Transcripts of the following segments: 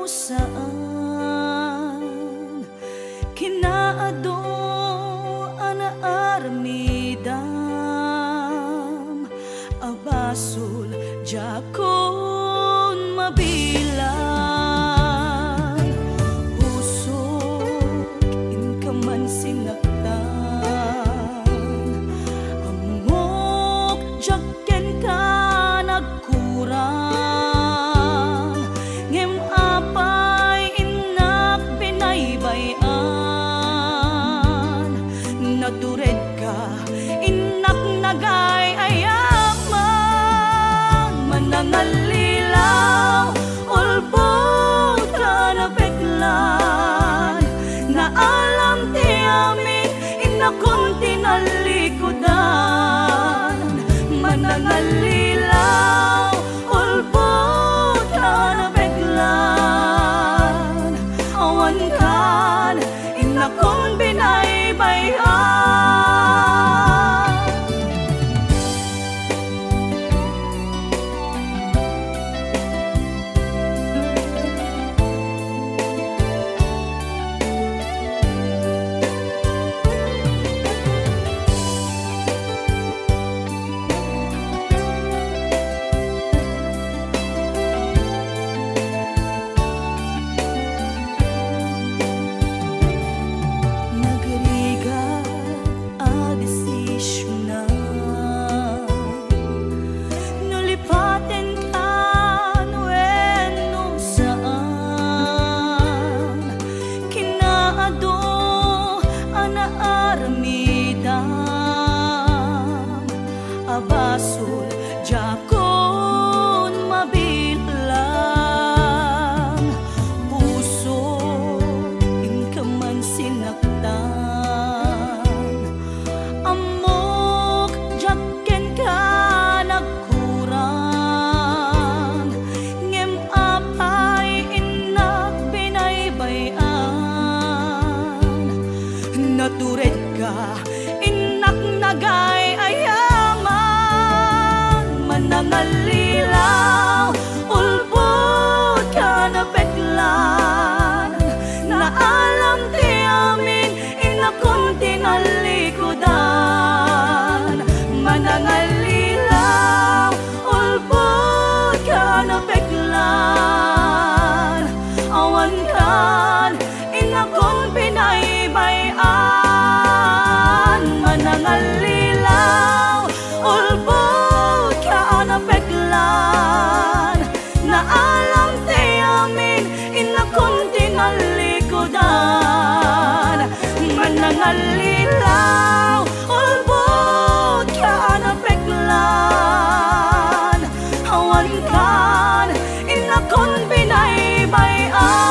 saan kinaado anaarmidam abasul jakon mabilang pusok inkaman sinaktan amok jaken ka nagkurang ngem apay inak binaybayan natured ka inak nagay ayaman manangalilaw ulbod ka na peklan na alam ti amin inakon tinalikudan manangalilaw ulbod ka na peklan awan kan inakon binaybayan. Abasul jakon mabilang puso inkaman sinaktan amok jaken ka nagkurang ngem apay inak binaybayan natured ka inak nagay nangalilaw ulbod ka na peklan na alam ti amin inakon tinalikudan manangalilaw ulbod ka na peklan awan kan inakon binaybayan manangalilaw ulbod na peklan na alam ti amin inakon tinalikudan manangalilaw ulbod ka na peklan awan kan inakon binaybayan.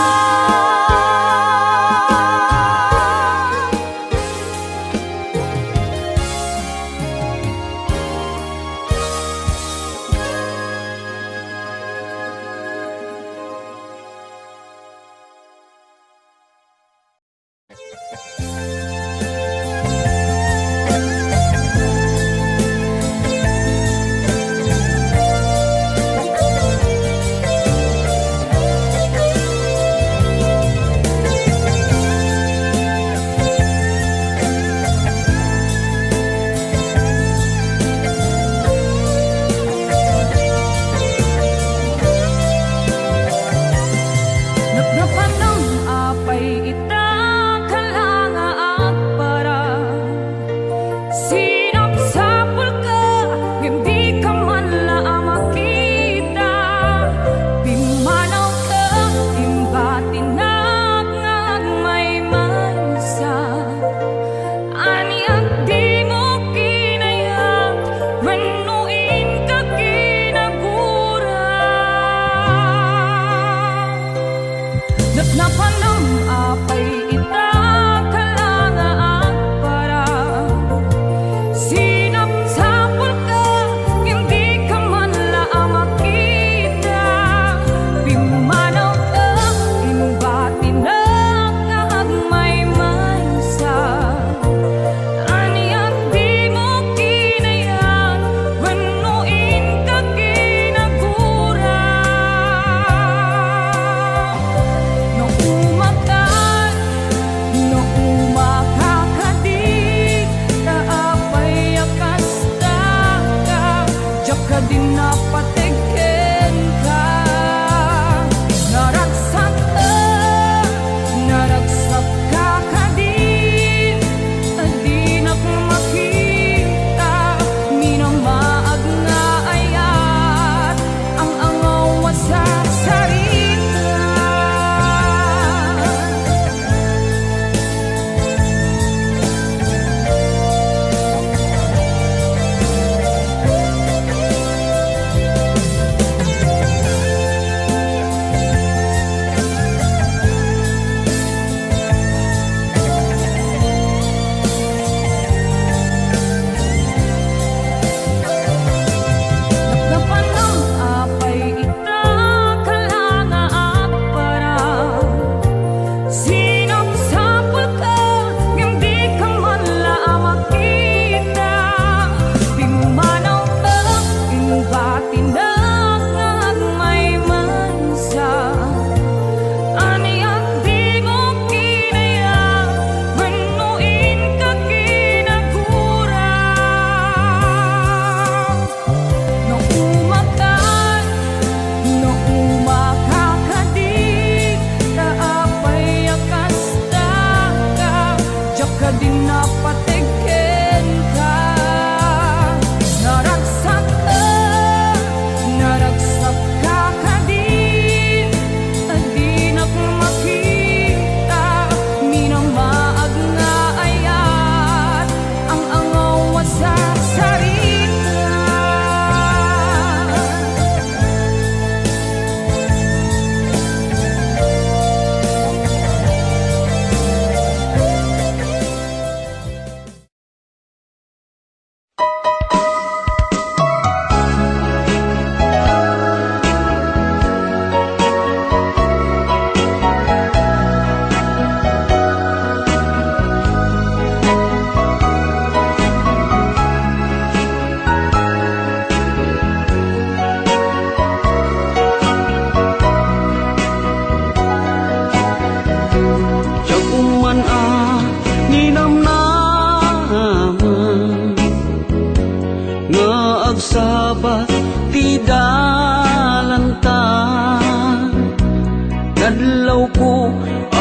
adlaw ko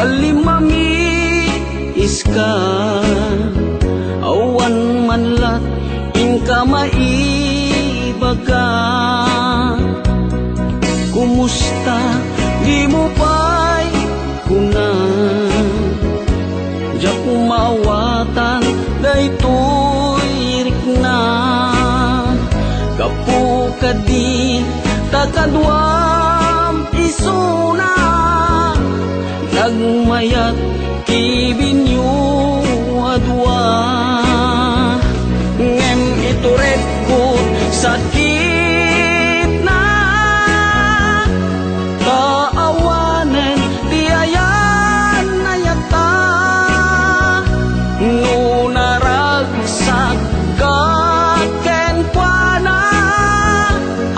alimami iska awan man lat inka maibaga. Kumusta di mo pa'y kuna di ako maawatan daytoy rikna kapu kadi takadwam isuna nagmayat kibinyo adwa ngem ituret ko sakit na kaawanen di ayan ayata nunaragsak kaken kuana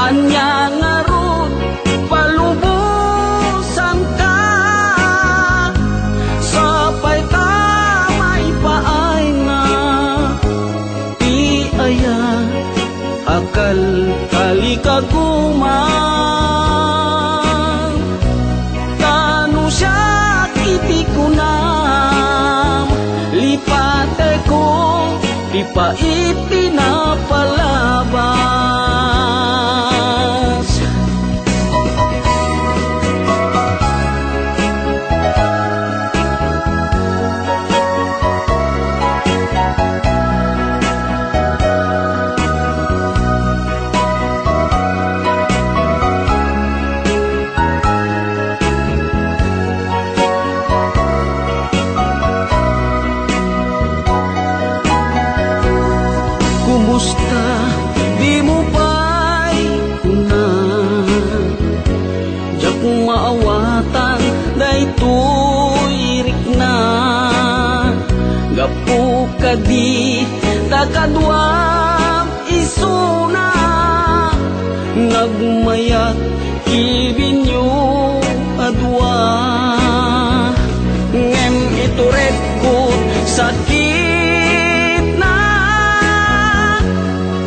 anya ngarut palubusan ka sapay tamay paay na ti aya akal kalikagumang tanu siya iti kunam lipate ko di pa iti napalabas. Kumusta di mo pa'y kuna di ako maawatan daytoy rikna gapu kadi takadwam isuna nagmayat kibinyo adwa ngem ituret ko sakit na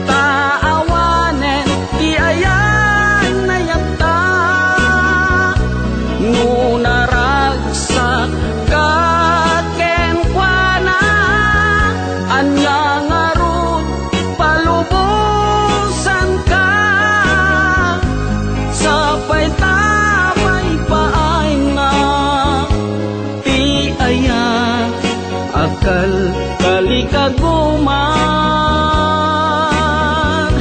taawanen di ayan nayata nunaragsak kaken kuana anya ngarut palubusan ka sapay tamay paay na ti aya akal kalikaguman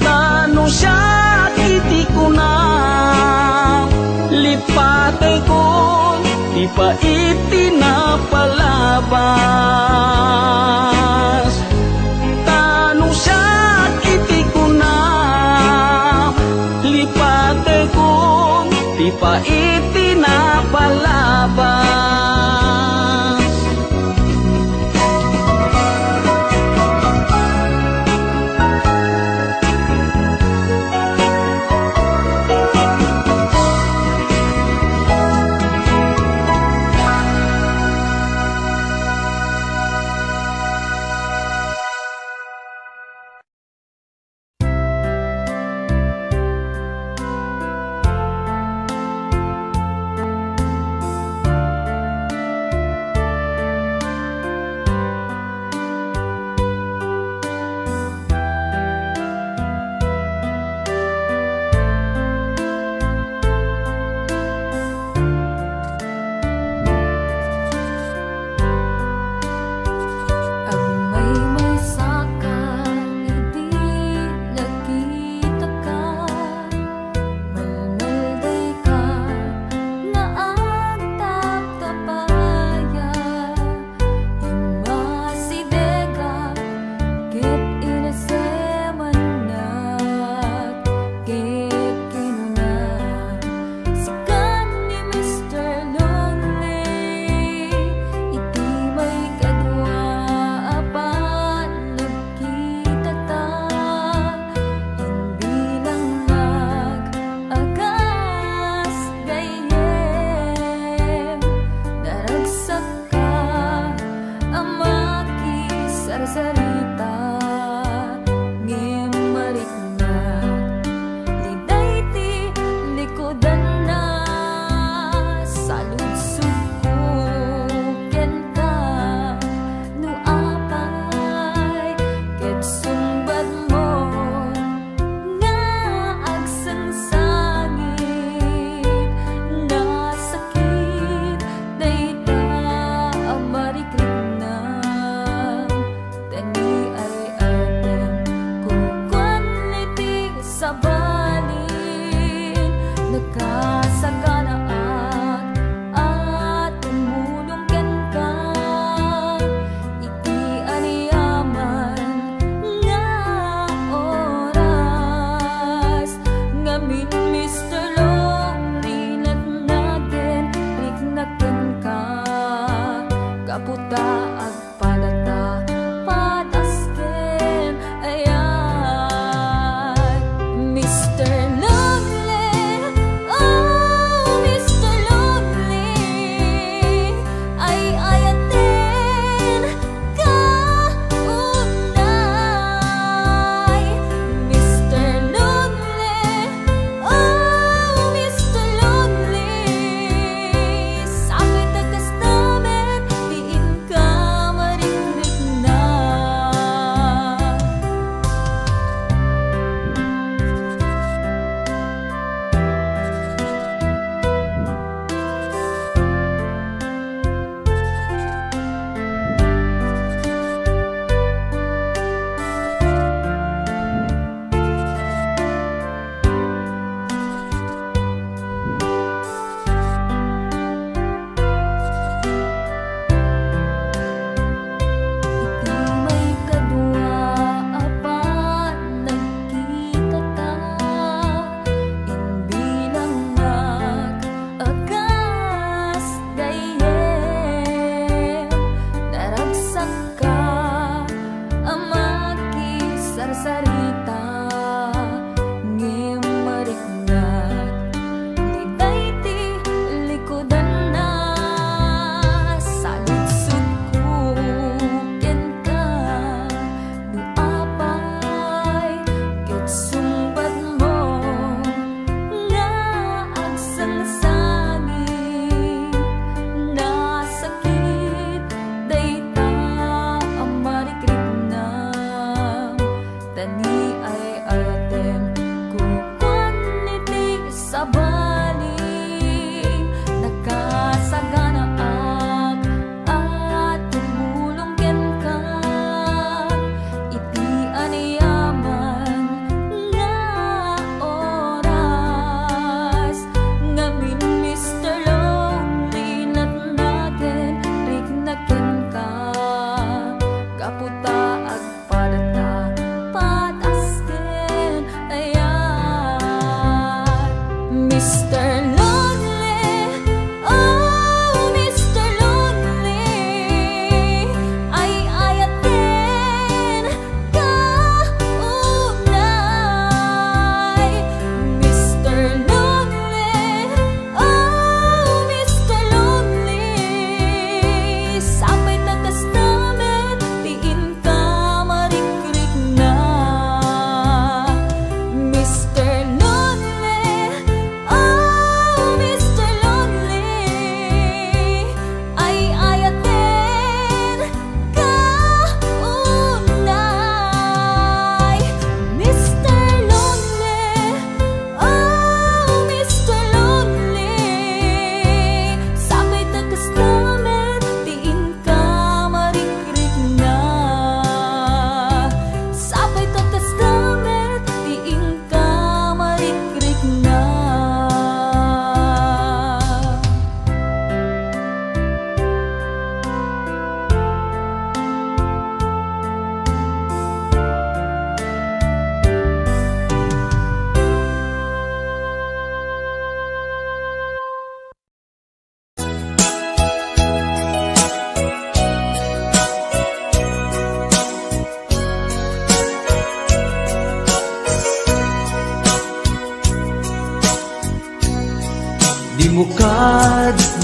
tanu siya iti kunam lipate ko di pa iti napalabas tanu siya iti kunam lipate ko di pa iti napalabas.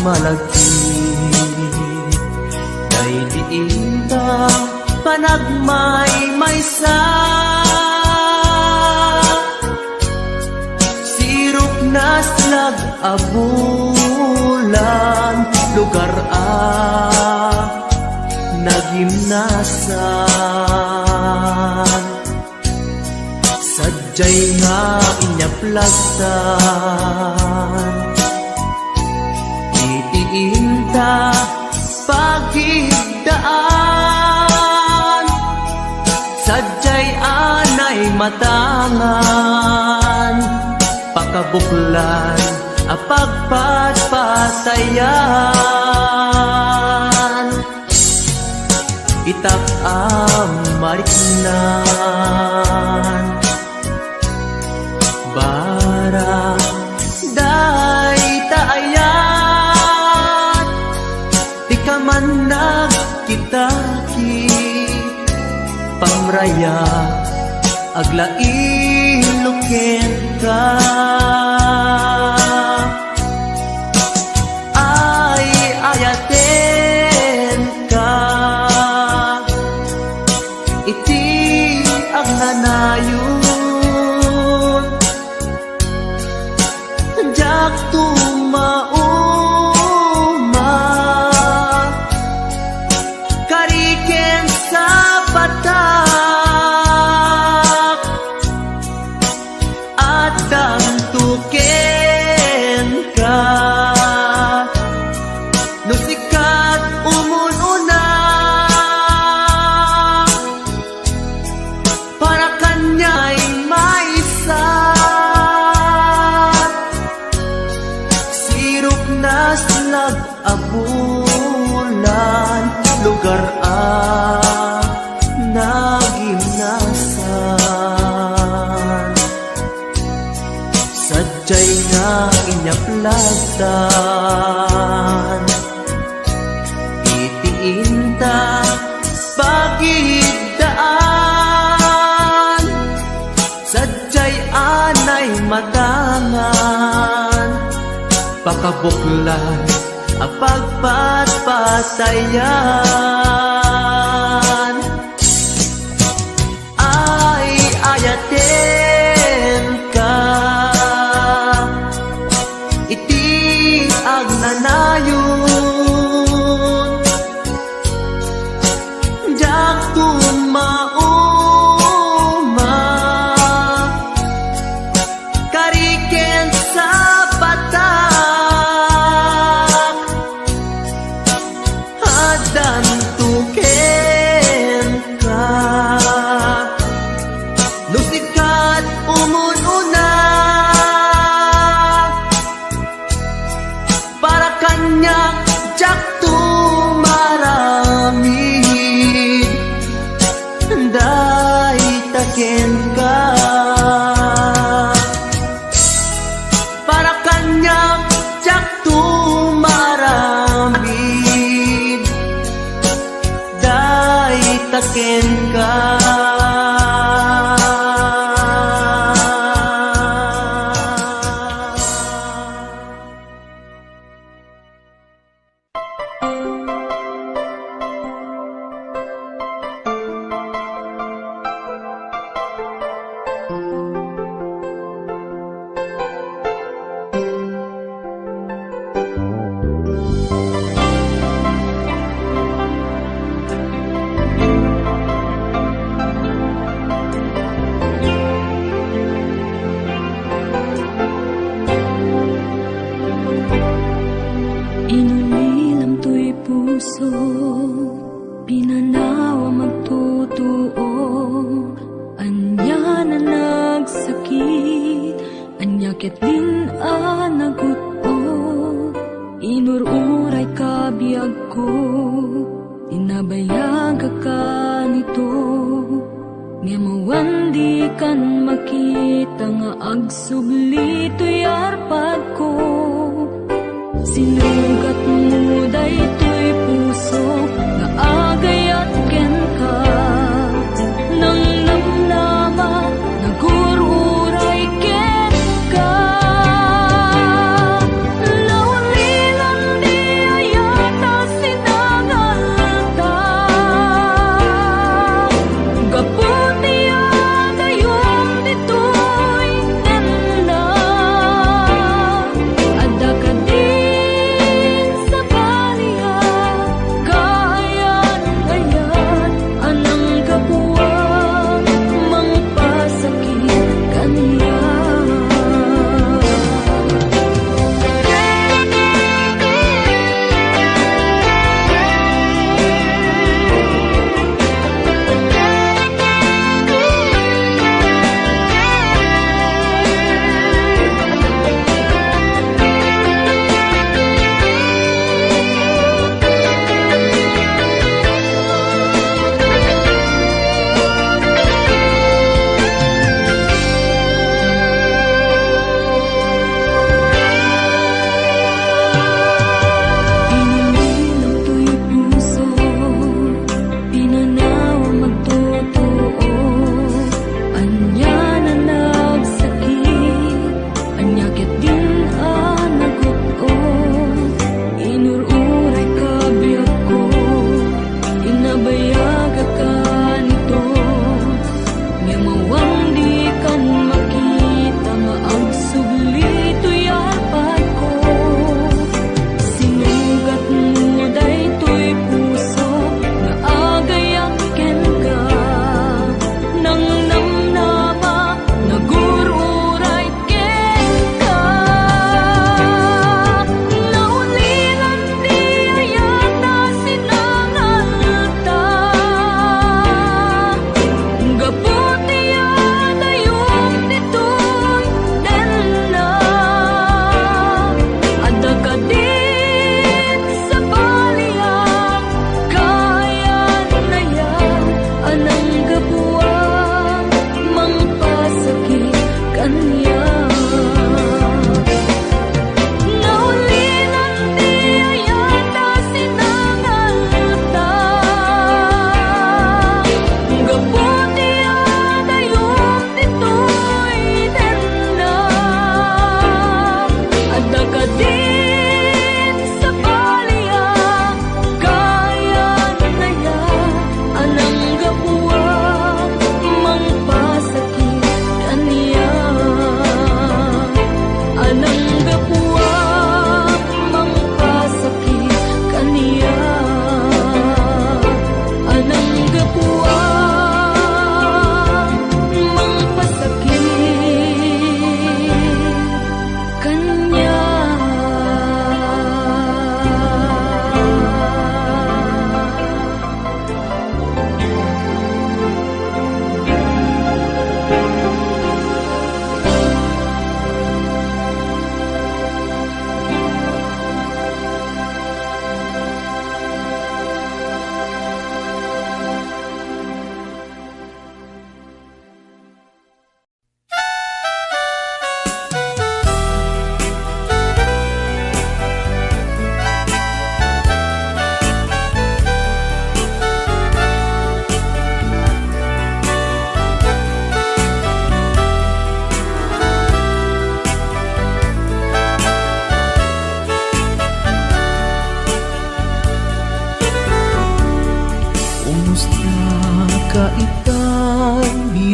malagi kay diinta panagmay-maysa sirok na slag abulan lugar nagimnasan sadyay nga inyaplagtan itiinta pagigdaan sadyay anay matangan pakabuklan apagpatpatayan itak amariknan barang day taayat di ka man nagkitaki pamraya aglain ka ay ayaten ka iti ang nanayon jak tumauma kariken sa batak at damtuken ka nusikat umununa para kanya'y maisa sirok na slag abulan lugar nagimnasan sadyay nga inyaplagtan itiinta pagigdaan sadyay anay matangan pakabuklan apagpatpatayan ay ayaten ka iti ang nanayon jak tumauma kariken sa batak adan tuken ka nusikat umununa para kanya jak tumaramid day taken ka para kanya jak tumaramid day taken ka Inulilam to'y puso, pinanawa magtutuo. Anya na nagsakit, anya ketlin naguto. Inururay kabiyag ko, tinabayag ka nito. Nga mawandi kan makita nga agsubli to'y arpad ko. Sinugat mo daytoy puso nga agayat ken ka nang namnama nagururay ken ka lawlilan di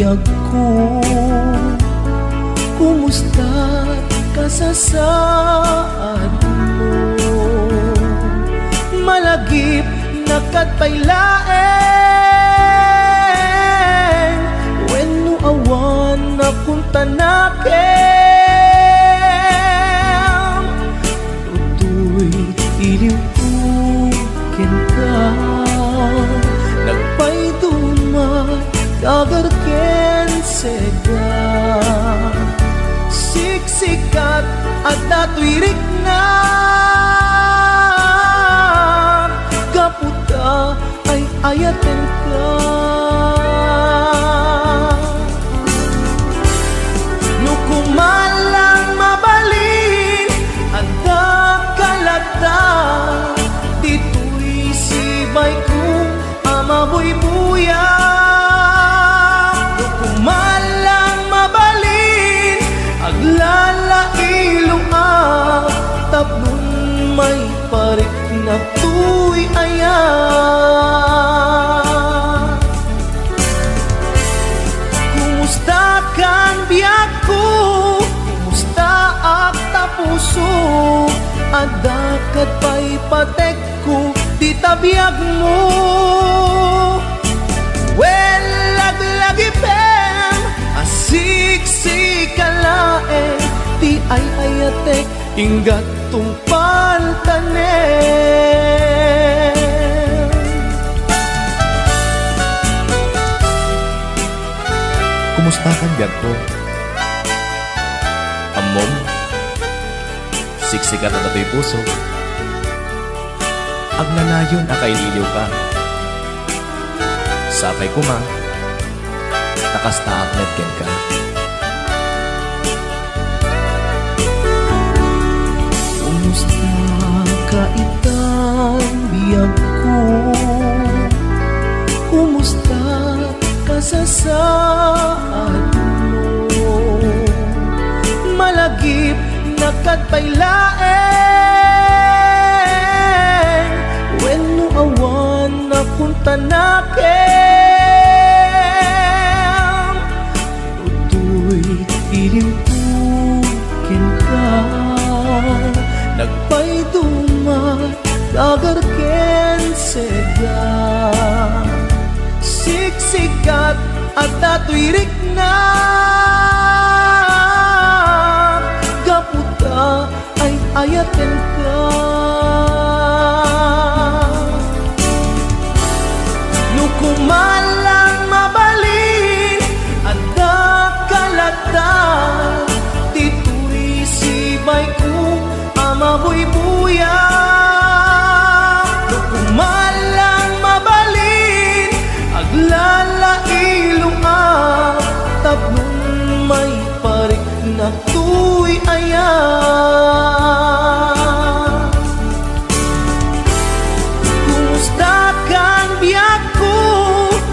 biyag ko. Kumusta ka sa saad mo? Malagip na katpailaeng wenno awan na punta nakem. Tutoy iliw ko ken ka, nagpaydumat dagar ken sega. Siksikat at datuirik na gaputa ay ayaten ka. Nukumalang mabalin at dakalata, dito'y sibay ko amaboy buya. Nukumalang mabalin aglalailo tapnon may parik na tuy ayan. Kumusta kan biyag ko? Kumusta ak tapuso? Adakat pa'y patek ko di tabiyag mo. Well, laglagipem asiksikkalae ti ay ayatek inggat tungpal tanem. Kumusta kan biyag ko? Amom, siksikat na dato'y puso. Agnanayon akainiliw ka. Sapay ko ma, nakastaak netken ka. Kumusta ka itang biyag ko? Kumusta ka sa saad mo? Malagip na katpailaeng wenno awan na punta nakem. Tutoy iliw ko ken ka, nagpaydumat dagar ken sega. Siksikat at datuirik na gaputa ay ayaten ka. Nukumalang mabalin at dakalata, dito'y sibay ko amaboy buya. Nukumalang mabalin aglalailo tapnon may parik na tuy ayan. Kumusta kan biyag ko?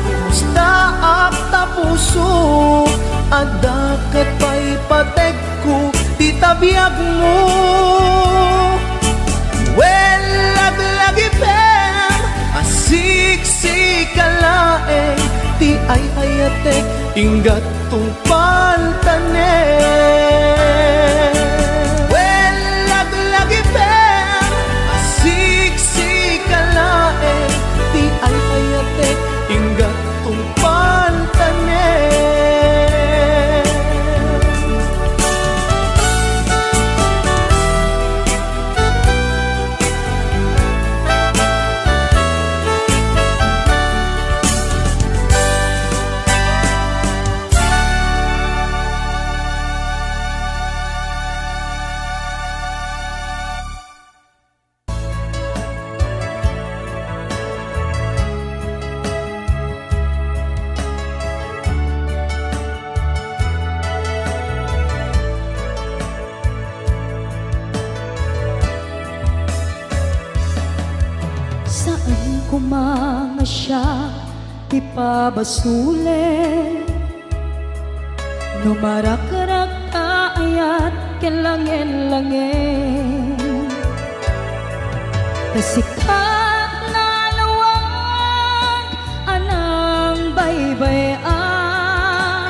Kumusta ak tapuso? Adakat pa'y patek ko di tabiyag mo. Well, laglagipem asiksikkalaeng ti ay ayatek inggat tungpal tanem. Well, laglagipem asiksikkalaeng ti ay ayatek inggat tungpal tanem. Saan ko mga siya ipabasule? Numarakarag ayat kelangin-langin, kasikat na lawag anang baybayan,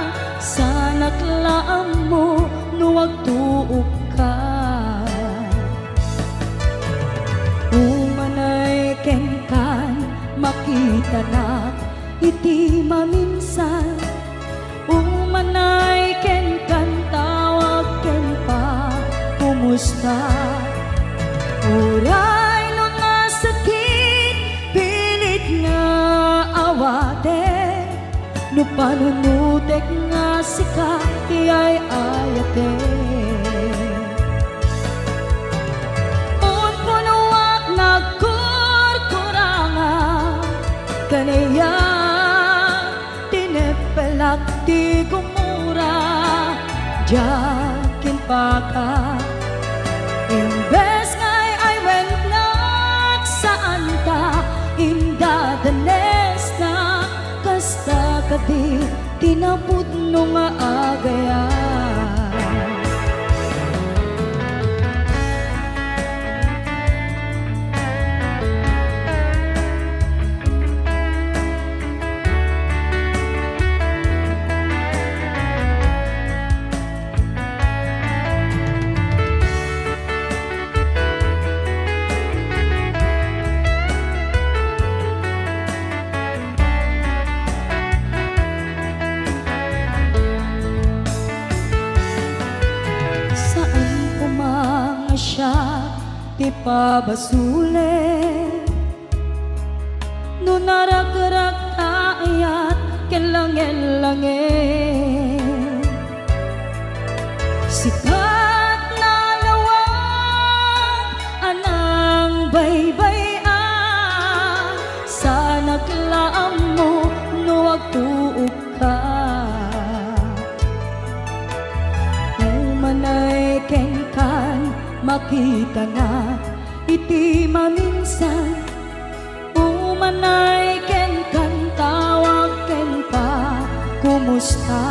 iti maminsan umanay ken kan tawag ken pa kumusta uray no nasakit pilit nga awate no panunutek nga sika iyay ayate un punuak nagkurkuranga kaniya tinepelak ti gumura jakin paka imbes ngay ay wennak saan ta indadanes na kasta kadi tinapud no nga agayan ti pabasule no naragrak taayat ken langel-langel sikat na lawang anang baybay-an sa naglaam mo no agtuog ka umanay ken kan makita na iti maminsan umanay ken kan tawag ken pa kumusta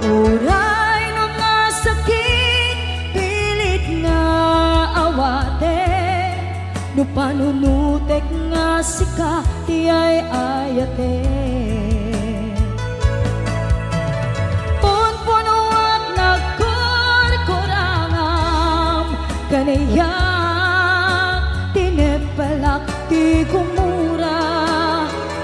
uray no nasakit pilit nga awate no panunutek nga sika tiyay ayate kaniya tinepelak ti gumura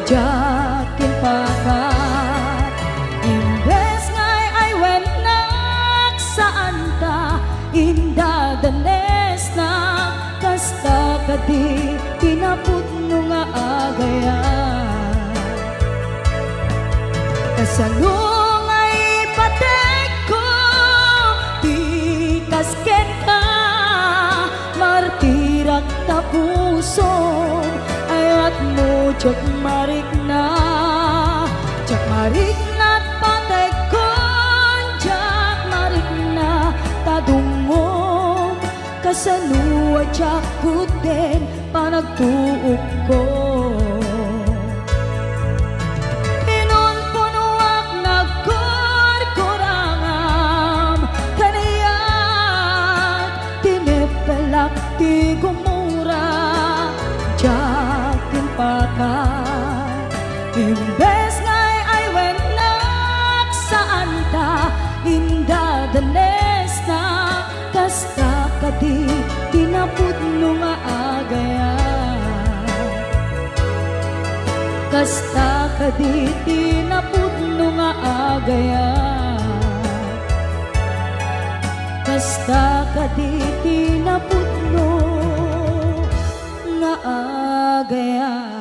jakin pakat imbes ngay ay wennak saan ta indadanes na kasta kadi tinapud no nga agayan kasalung ay patek ko ti kasket martirak ta puso ayat mo jak marik na patay kon jak marik na tadungom kasanua jak kuten panagtuog ko inon punuak nagkurkurangam kanayat tinepelak ti gumura jakin pakat imbes ngay ay wennak saan ta indadanes na kasta kadi tinapud no nga agayan kasta kadi tinapud no nga agayan kasta kadi tinapud no nga agayan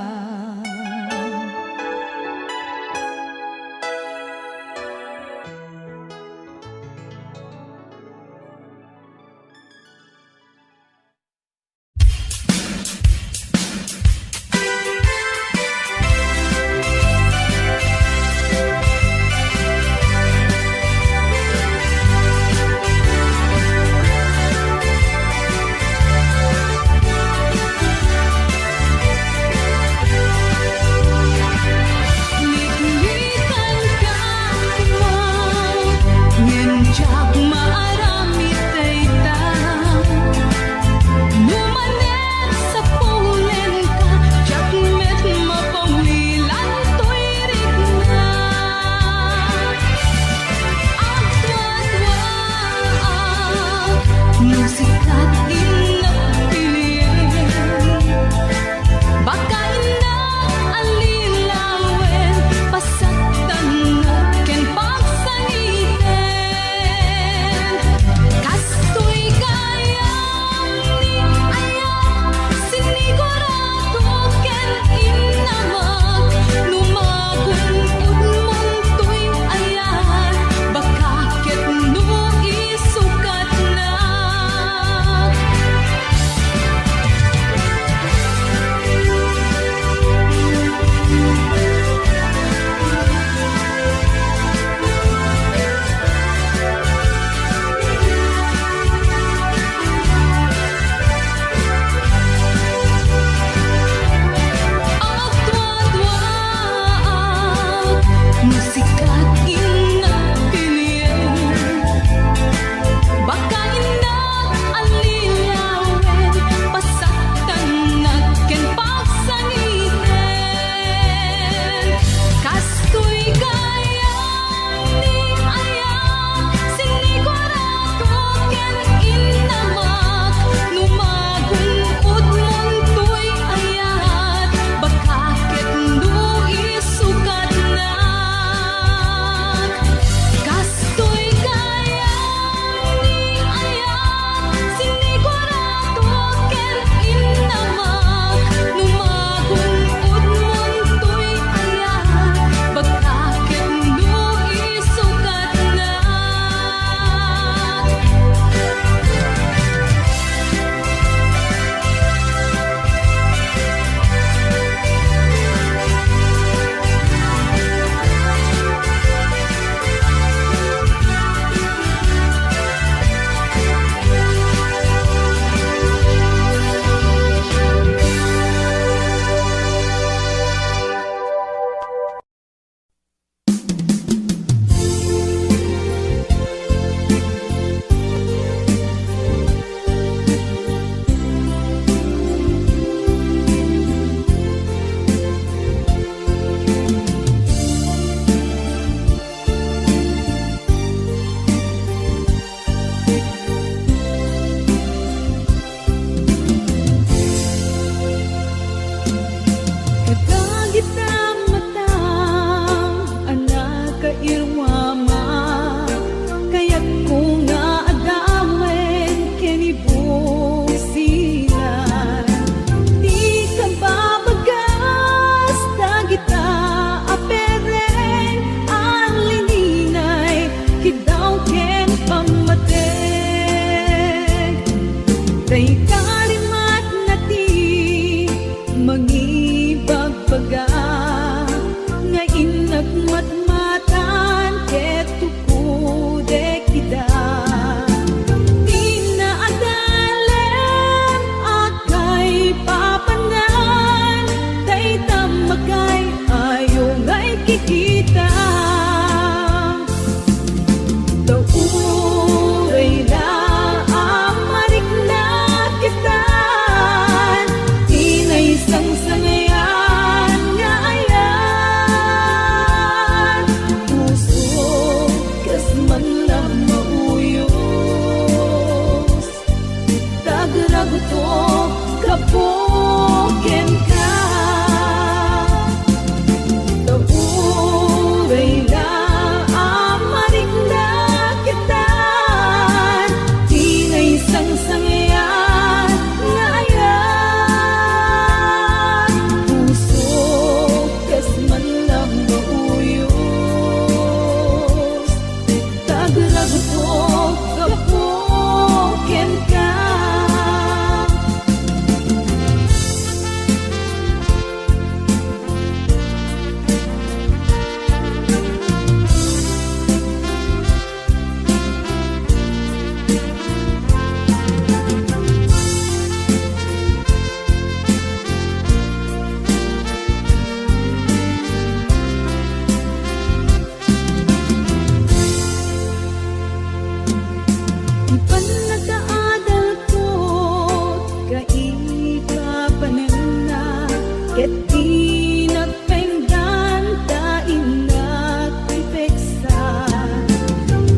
ket di nagpenggan ta inat peksa.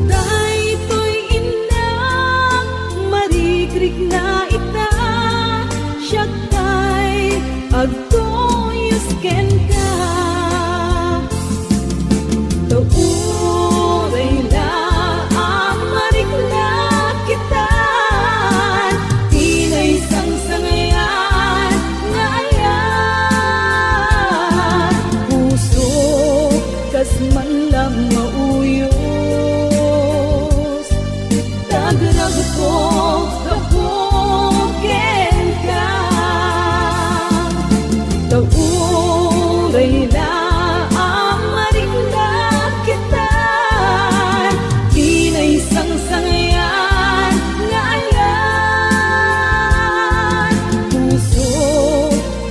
Daytoy inak marikrik na ita, siya kay agtoyos ken ka. Tauray na amarik na kita, tinay sang-sangayan nga ayan. Puso kas man lang mauyos, dagrag ko kabuken ka. Tauray na amarik na kita, tinay sang-sangayan nga ayan. Puso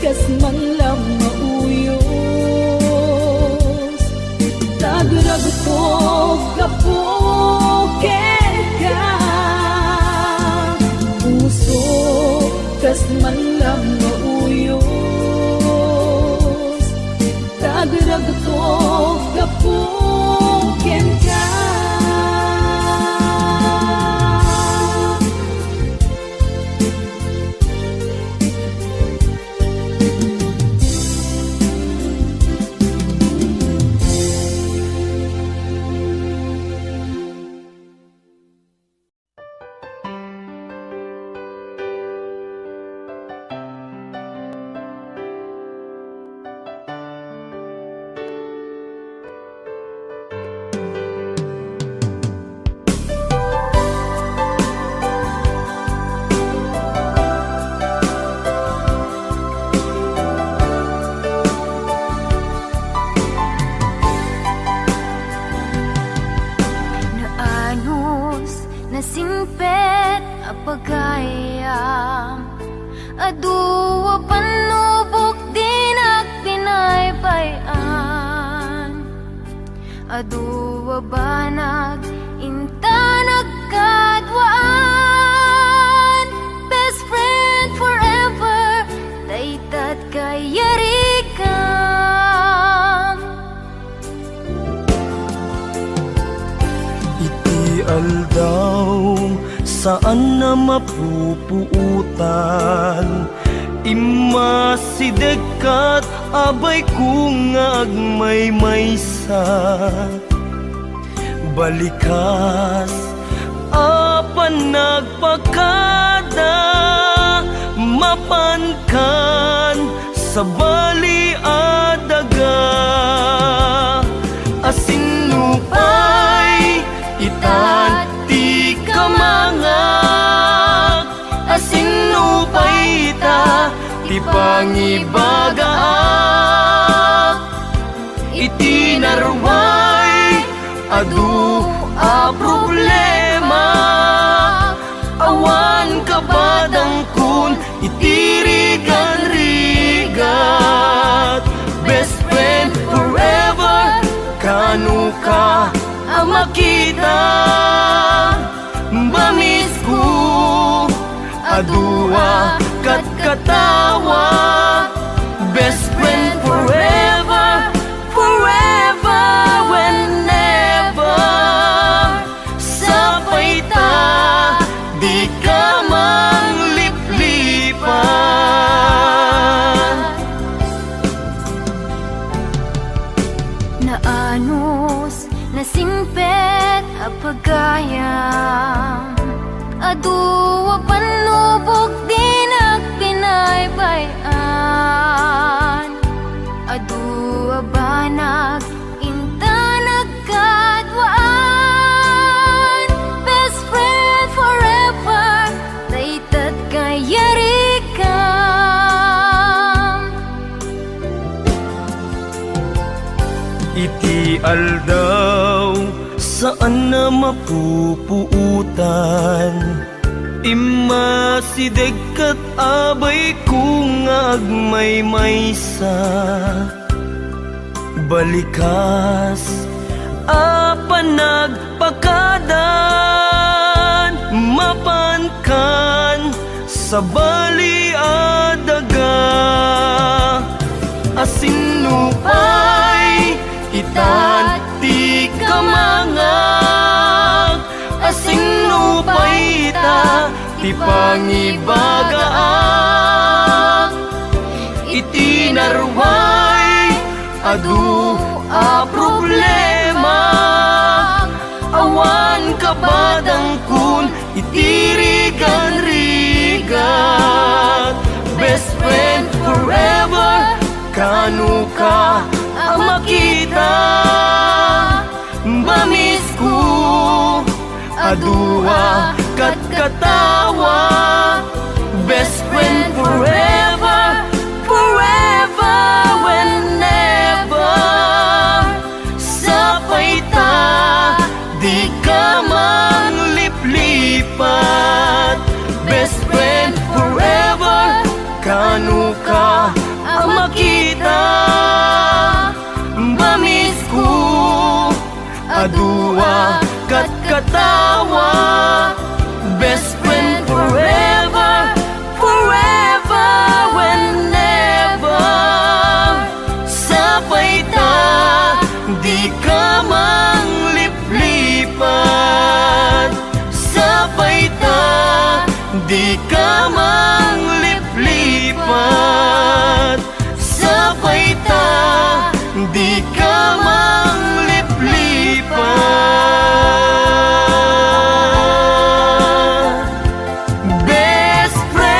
kas man lang mauyos, dagrag ko kabuken ka. Puso kas man lang mauyos, dagrag ko kabuken ka. Naanos na simpet apagayam, aduwa panubok din agpinaypayan, aduwa banag inta nagkadwaan. Best friend forever, daytat kayarikam. Iti aldaw saan na mapupuutan, imasidekat abay kung agmaymaysa. Balikas apan nagpakada, mapankan sa bali adaga. Asinupay itan ti kamangak, asinupay ita ti pangibagaak. Iti narway adu a problema, awan kabadang kun itirigan-rigat. Best friend forever, kanu ka ang makita. Bamis ko adua kat katawa. Best friend forever, forever, whenever. Sapay ta, di ka mangliplipan. Naanos na simpet apagayam, aduwa panubok din agpinaypayan, aduwa banag inta nagkadwaan. Best friend forever, daytat kayarikam. Iti aldaw saan na mapupuutan, imasidekat abay kung agmaymaysa. Balikas apan nagpakadan, mapankan sa bali adaga. ti pangibagaak iti narway adu a problema awan kabadang kun iti rigan-rigat best friend forever kanu ka ang makita bamis ko adua kat katawa best friend forever forever whenever sapay ta di ka man liplipat best friend forever kanu ka ang makita bamis ko adua kat katawa best friend forever forever whenever sapay ta di ka mang liplipat sapay ta di ka mang liplipat sapay ta di ka mang liplipat best friend.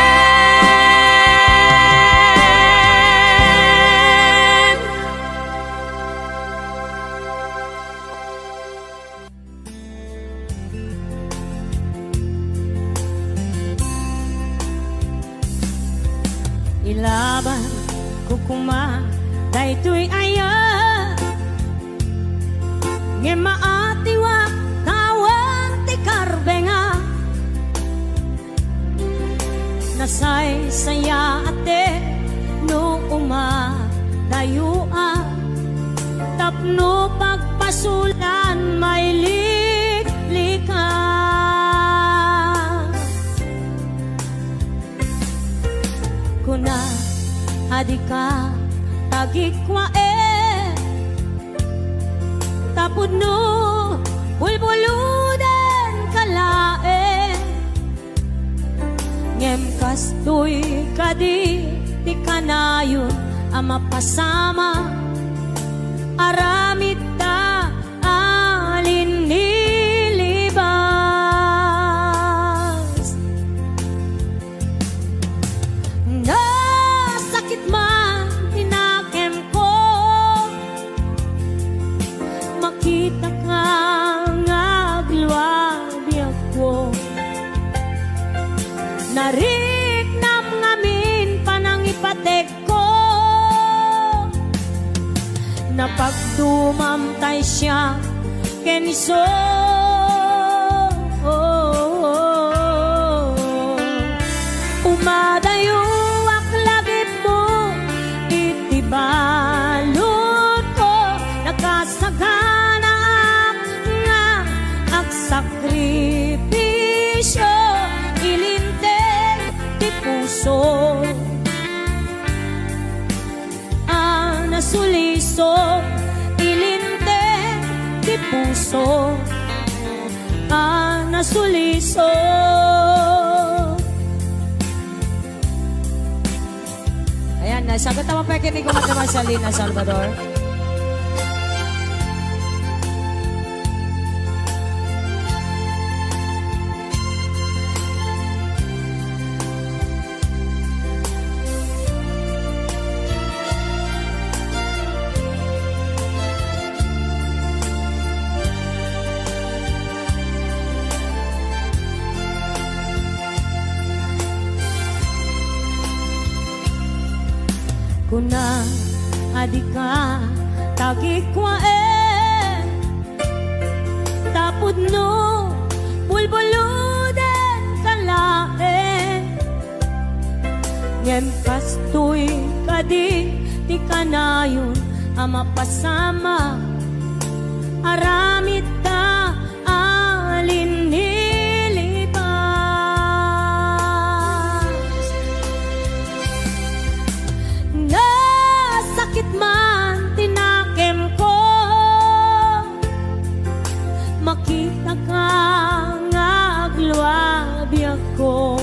Ilaban ko kuma daytoy aya nge maatiwa tawan ti karbenga nasay saya ate no uma dayua tapno pagpasulan may liklika kuna adika tagikwa tapod no bulbuludan kalae ngem kastoy kadi ti kanayon ang mapasama aramid ta alin nilibas nasakit man tinakem ko makita ka ngagluwabi ako nariknam ngamin panang ipatek ko napagdumamtay siya keniso umadayo aklagip mo itibalot ko nakasagana nga aksakripisyo ilinteg ti puso nasuliso ilinteg ti puso nasuliso ayan nasagot naman pa kinig ko naman sa Lina Salvador. Kuna adika tagikwa tapod no bulbuludan kalae ngem kastoy kadi ti kanayon ang mapasama aramid ta alin nilibas nasakit man tinakem ko makita ka ngagluwabi ako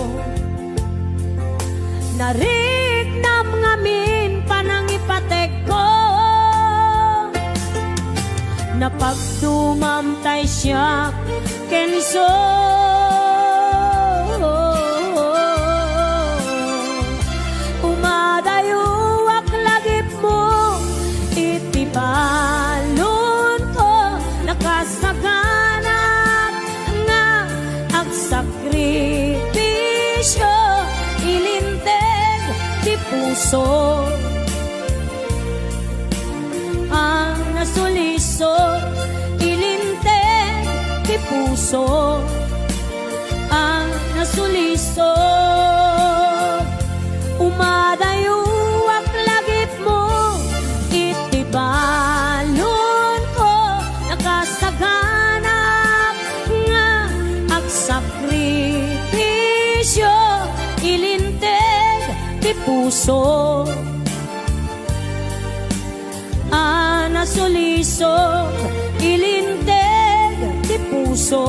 pagtumamtay siya kenso. Umadayuak lagip mo itibalon ko nakasaganap nga agsakripisyo ilinteg di puso ang nasuliso ilinteg di puso ang nasuliso. Umadayuak lagip mo itibalon ko nakasaganap nga agsakripisyo ilinteg di puso ang nasuliso ilinteg di puso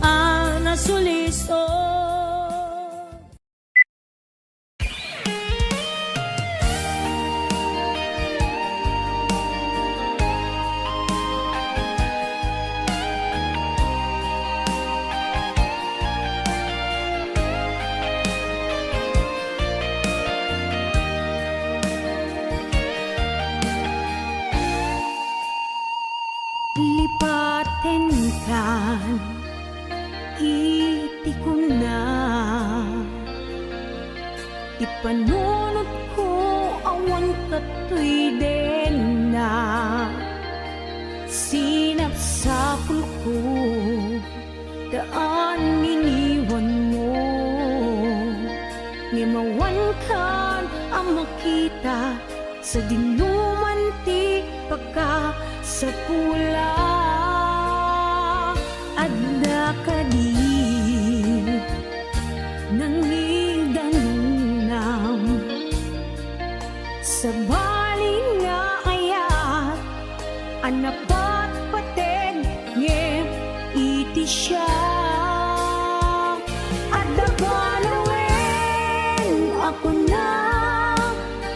ang nasuliso. Lipaten kan iti ko na ipanunod ko awan katoy den na sinapsapul ko daan iniwan mo ngimawan kan ang makita sa dinuman ti pagka sa pula adda kadi nangidanunam sa bali nga ayat anapat paten ngem iti siya adda balawen ako na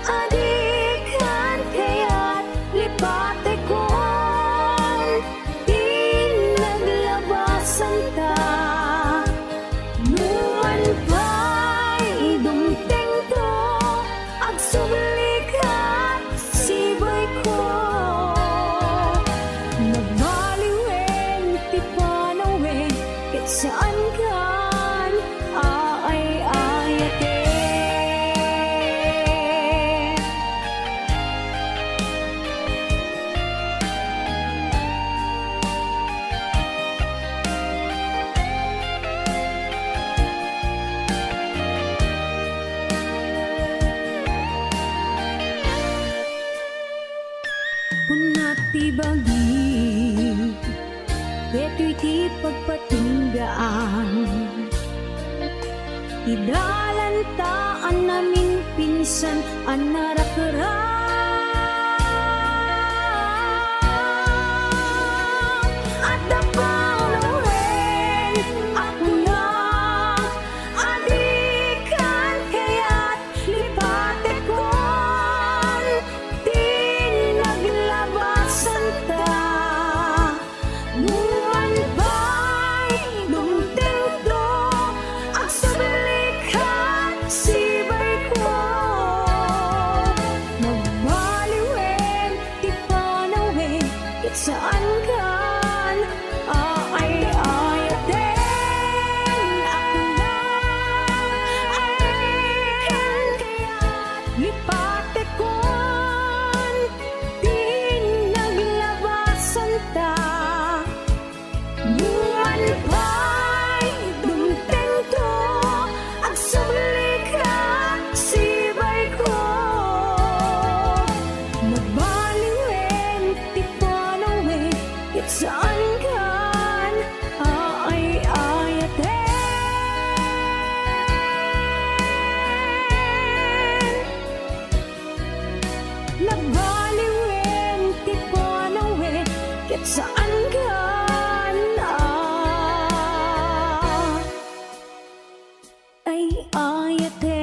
adikan kaya't lipate ko saan kan aay-ayate punati bagi Beto'y ti pagpatinggaan idalantaan namin pinsan ang narakarang at napaulohin ako na adikan kaya't lipate kon di naglabasan ta saan kan aay-ayaten ako na adikan kaya't lipate kon di naglabasan ta buwan pa'y dumteng to agsubli ka sibay ko magbaliwen ti panawin it saan kan aay-ayaten nagbaliwen ti panawin it saan kan aay-ayaten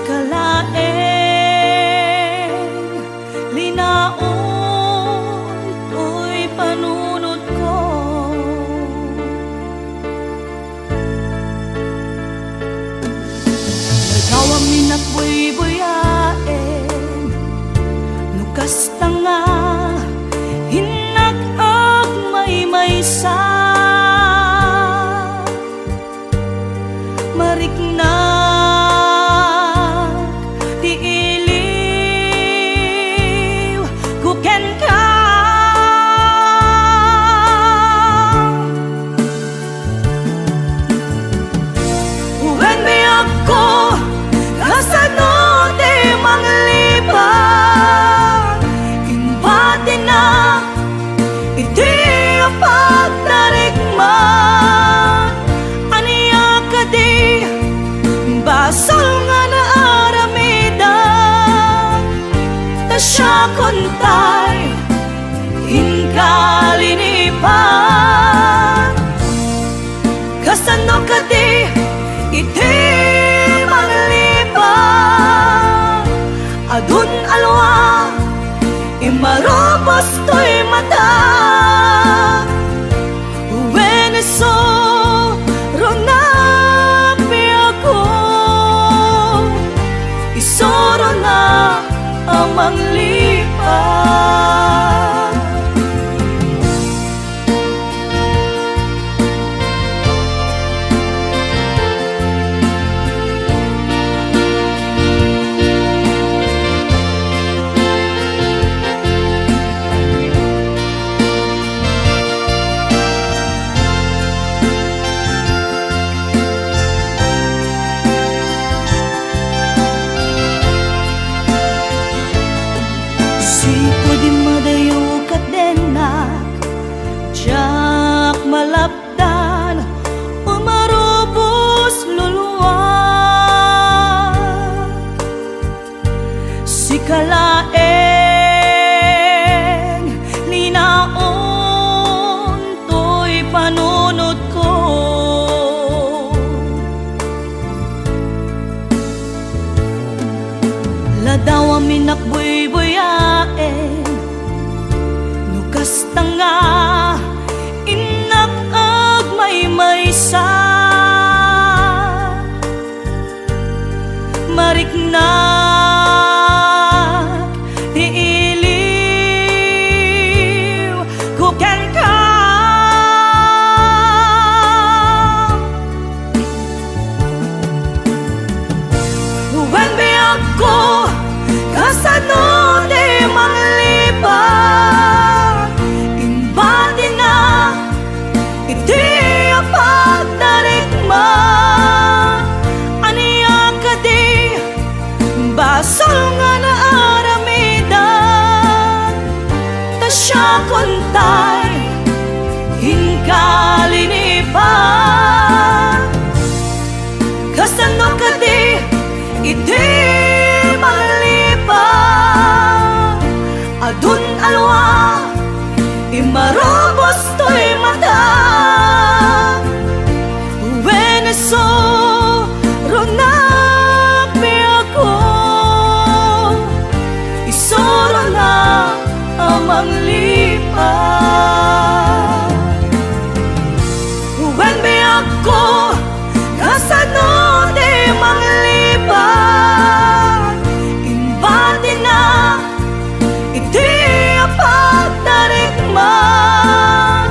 kalaeng linaon to'y panunod ko. Nagawa minak buy-buyaen, nukas tanga, hinag-ag may-maysa. Mariknag, di iliw, kuken ka. Uwen mi ako, kasano di manglipan, imbati na, iti apag narikman. Aniya ka di, basol nga na aramidan, ta siya kontay, inkalinipan. Kasano ka di, iti manglipan, adun alwa, imarobos to'y mata. Uweneso, ronapi ako, isoro na amang lipan. Sipo di madayo kadenak, jak malapdan, umarubos luluwag. Si kalaeng linaon to'y panunod ko. Ladaw minak buy-buyaen, nukas tanga, inag-ag may-maysa. Mariknag, di iliw, kuken ka. Uwen mi ako, kasano di manglipan, imbati na, iti apag narikman. Aniya ka di, basol nga na aramidan, ta siya kontay, inkalinipan. Kasano ka di, iti manglipan, adun alwa, imarobos to'y mata. Uweneso, ronapi ako, isoro na amang lipan. Uwen mi ako, kasano di manglipan, imbati na, iti apag narikman.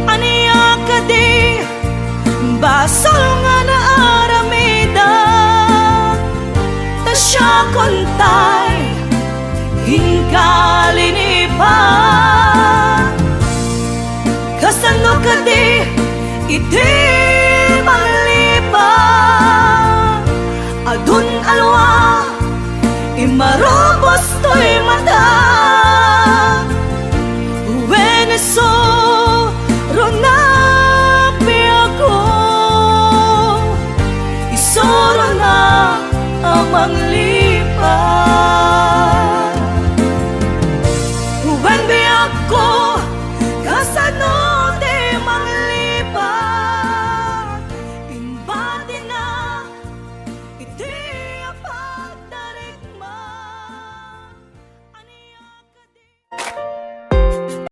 Aniya ka di, basol nga na aramidan, ta siya kontay, inkalinipan. Kasano ka di, iti